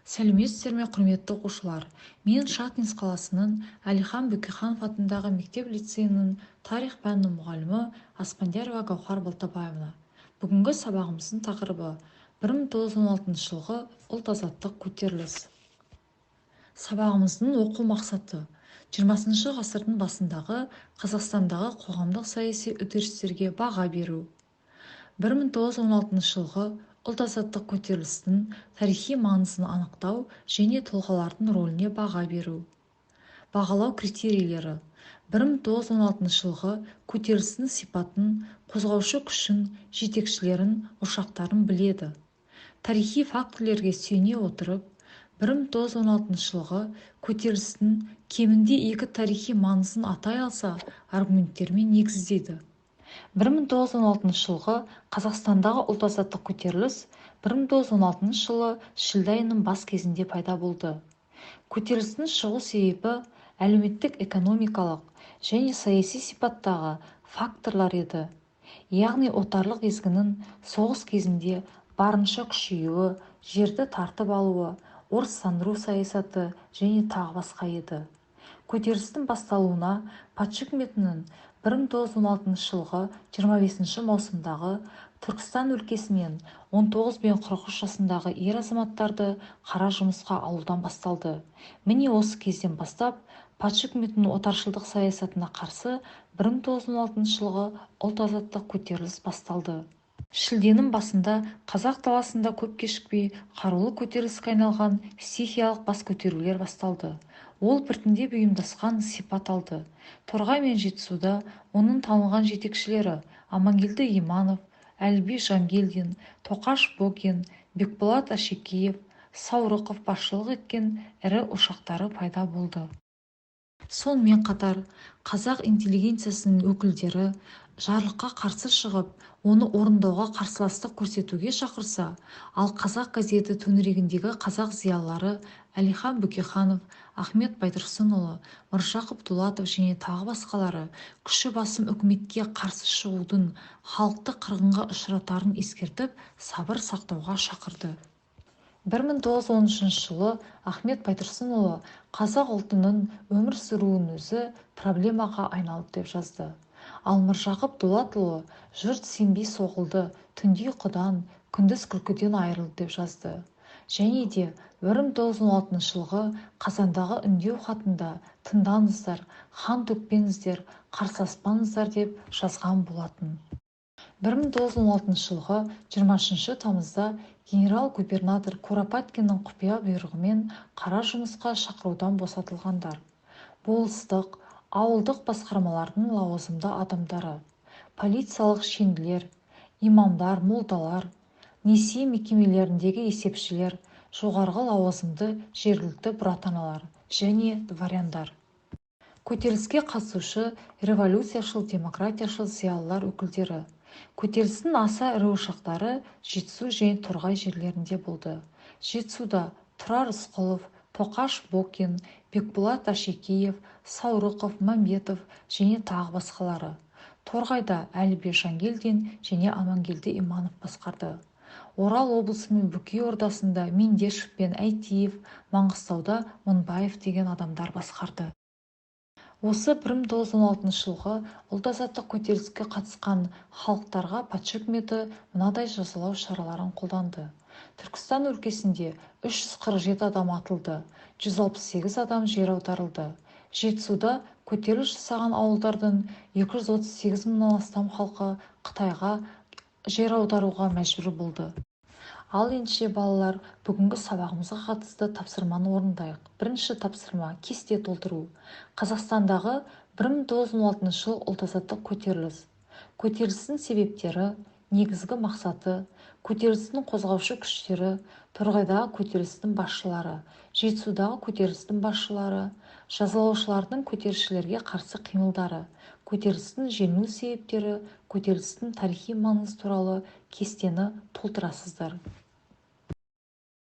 Сәлеметсіздер ме, құрметті оқушылар. Мен Шахтинск қаласының Әлихан Бөкейханов атындағы мектеп-лицейінің тарих пәнінің мұғалімі Аспандиярова Гаухар Балтабаевна. Бүгінгі сабағымыздың тақырыбы 1916 жылғы ұлт-азаттық көтеріліс. Сабағымыздың оқу мақсаты 20 ғасырдың басындағы Қазақстандағы қоғамдық саяси үдерістерге баға беру. 1916 жылғы ұлт-азаттық көтерілістің тарихи маңызын анықтау және тұлғалардың рөліне баға беру. Бағалау критерийлері 1916 жылғы көтерілістің сипатын, қозғаушы күшін, жетекшілерін, ошақтарын біледі. Тарихи фактілерге сүйене отырып, 1916 жылғы көтерілістің кемінде екі тарихи маңызын атай алса, аргументтермен негіздейді. 1916 жылғы Қазақстандағы ұлт-азаттық көтеріліс 1916 жылы шілде айының бас кезінде пайда болды. Көтерілістің шығу себебі әлеуметтік-экономикалық және саяси сипаттағы факторлар еді. Яғни отарлық езгінің соғыс кезінде барынша күшеюі, жерді тартып алуы, орыстандыру саясаты және тағы басқа еді. Көтерілістің басталуына патша үкіметінің 1916 жылғы 25 маусымдағы Түркістан өлкесінен 19 бен 43 жасындағы ер азаматтарды қара жұмысқа алудан басталды. Міне осы кезден бастап патша үкіметінің отаршылдық саясатына қарсы 1916 жылғы ұлт-азаттық көтеріліс басталды. Шілденің басында қазақ даласында көп кешікпей қарулы көтеріліске айналған стихиялық бас көтерулер басталды. Ол біртіндеп ұйымдасқан сипат алды. Торғай мен Жетісуда оның танылған жетекшілері Амангелді Иманов, Әліби Жангелдин, Тоқаш Бокин, Бекболат Ашекеев, Саурықов басшылық еткен ірі ошақтары пайда болды. Сонымен қатар қазақ интеллигенциясының өкілдері жарлыққа қарсы шығып, оны орындауға қарсыластық көрсетуге шақырса, ал қазақ газеті төңірегіндегі қазақ зиялылары Әлихан Бөкейханов, Ахмет Байтұрсынұлы, Міржақып Дулатов және тағы басқалары күші басым үкіметке қарсы шығудың халықты қырғынға ұшыратарын ескертіп, сабыр сақтауға шақырды. 1913 жылы Ахмет Байтұрсынұлы қазақ ұлтының өмір сүруінің өзі проблемаға айналды деп жазды. Ал Міржақып Дулатұлы жұрт сенбей соғылды, түнде ұйқыдан, күндіз күлкіден айырылды деп жазды. Және де 1916 жылғы қазандағы үндеу хатында тыңдаңыздар, қан төкпеңіздер, қарсыласпаңыздар деп жазған болатын. 1916 жылғы 20 тамызда генерал-губернатор Куропаткиннің құпия бұйрығымен қара жұмысқа шақырудан босатылғандар. Болыстық, ауылдық басқармалардың лауазымды адамдары, полициялық шенділер, имамдар, молдалар, несие мекемелеріндегі есепшілер, жоғарғы лауазымды жергілікті бұратаналар және дворяндар. Көтеріліске қатысушы революцияшыл, демократияшыл зиялылар өкілдері. Көтерілістің аса ірі ошақтары Жетісу және Торғай жерлерінде болды. Жетісуда Тұрар Рысқұлов, Тоқаш Бокин, Бекболат Ашекеев, Саурықов, Мәмбетов және тағы басқалары. Торғайда Әліби Жангелдин және Амангелді Иманов басқарды. Орал облысы мен Бөкей ордасында Мендешев пен Әйтиев, Маңғыстауда Мыңбаев деген адамдар басқарды. Осы 1916 жылғы ұлт-азаттық көтеріліске қатысқан халықтарға патша үкіметі мынадай жазалау шараларын қолданды. Түркістан өлкесінде 347 адам атылды, 168 адам жер аударылды. Жетісуда көтеріліс жасаған ауылдардың 238 мыңнан астам халқы Қытайға жер аударуға мәжбүр болды. Ал ендеше балалар, бүгінгі сабағымызға қатысты тапсырманы орындайық. Бірінші тапсырма – кесте толтыру. Қазақстандағы 1916 жыл ұлт-азаттық көтеріліс. Көтерілістің себептері, негізгі мақсаты, көтерілістің қозғаушы күштері, Торғайдағы көтерілістің басшылары, Жетісудағы көтерілістің басшылары, жазалаушылардың көтерілісшілерге қарсы қимылдары, көтерілістің жеңілу себептері, көтерілістің тарихи маңызы туралы кестені толтырасыздар.